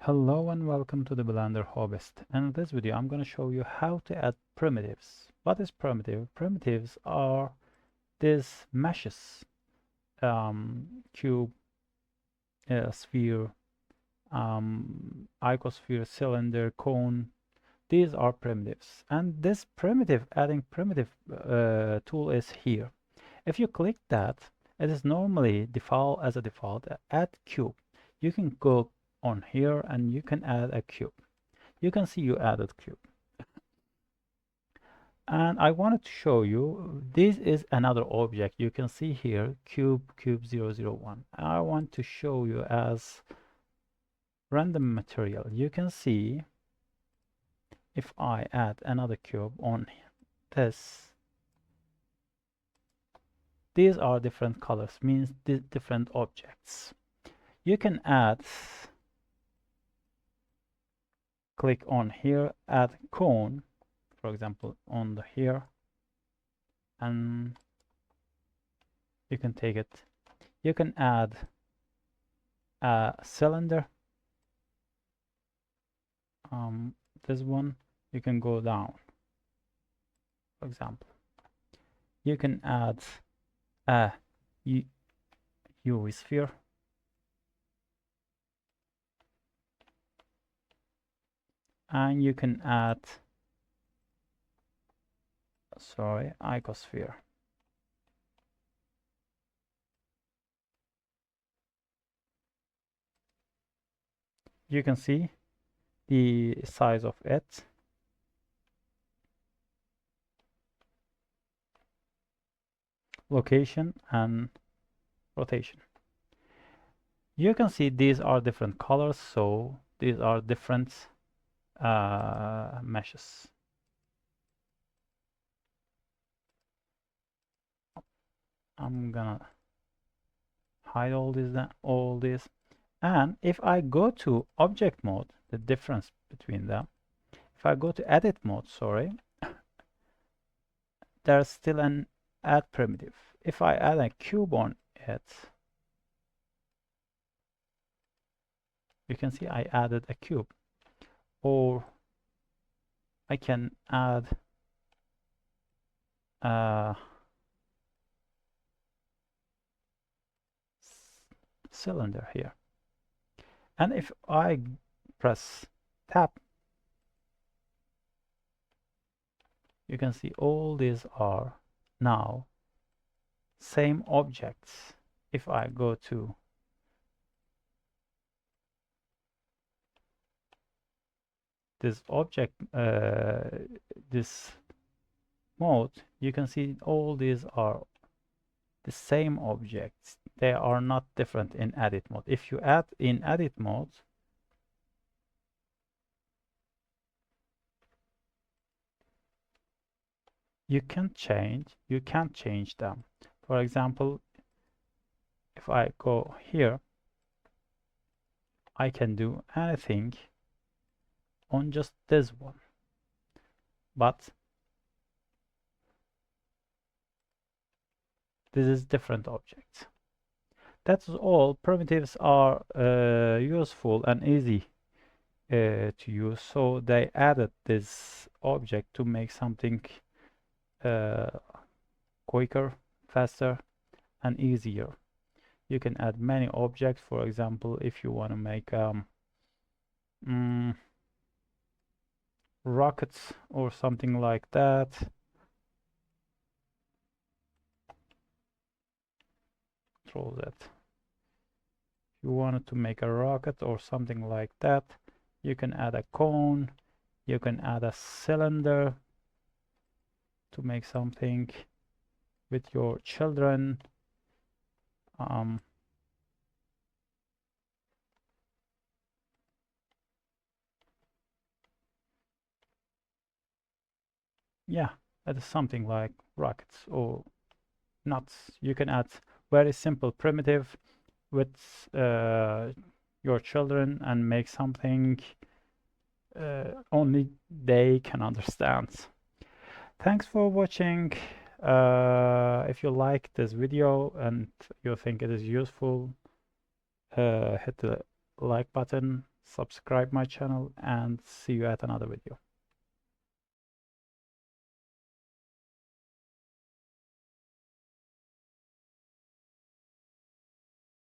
Hello and welcome to the Blender Hobbyist. In this video I'm going to show you how to add primitives. What is primitive? Primitives are these meshes, cube, sphere, icosphere, cylinder, cone. These are primitives, and this adding primitive tool is here. If you click that, it is normally as a default add cube. You can go on here and you can add a cube. You can see you added cube. And I wanted to show you, this is another object. You can see here, cube 001. I want to show you as random material. You can see if I add another cube on this, these are different colors, means different objects. You can add, click on here, add cone, for example, on the here, and you can take it. You can add a cylinder. This one, you can go down, for example. You can add a UV sphere. And you can add, icosphere. You can see the size of it. Location and rotation. You can see these are different colors, so these are different meshes. I'm gonna hide all this. And if I go to object mode, the difference between them, if I go to edit mode, there's still an add primitive. If I add a cube on it, you can see I added a cube. Or I can add a cylinder here. And if I press tab, you can see all these are now same objects. If I go to this object, this mode, you can see all these are the same objects. They are not different in edit mode. If you add in edit mode, you can't change them. For example, if I go here, I can do anything on just this one, but this is different objects. That's all. Primitives are useful and easy to use, so they added this object to make something quicker, faster, and easier. You can add many objects. For example, if you want to make rockets or something like that, control Z. If you wanted to make a rocket or something like that, you can add a cone, you can add a cylinder to make something with your children. Yeah, that is something like rockets or nuts. You can add very simple primitive with your children and make something only they can understand. Thanks for watching. If you like this video and you think it is useful, hit the like button subscribe my channel, and see you at another video.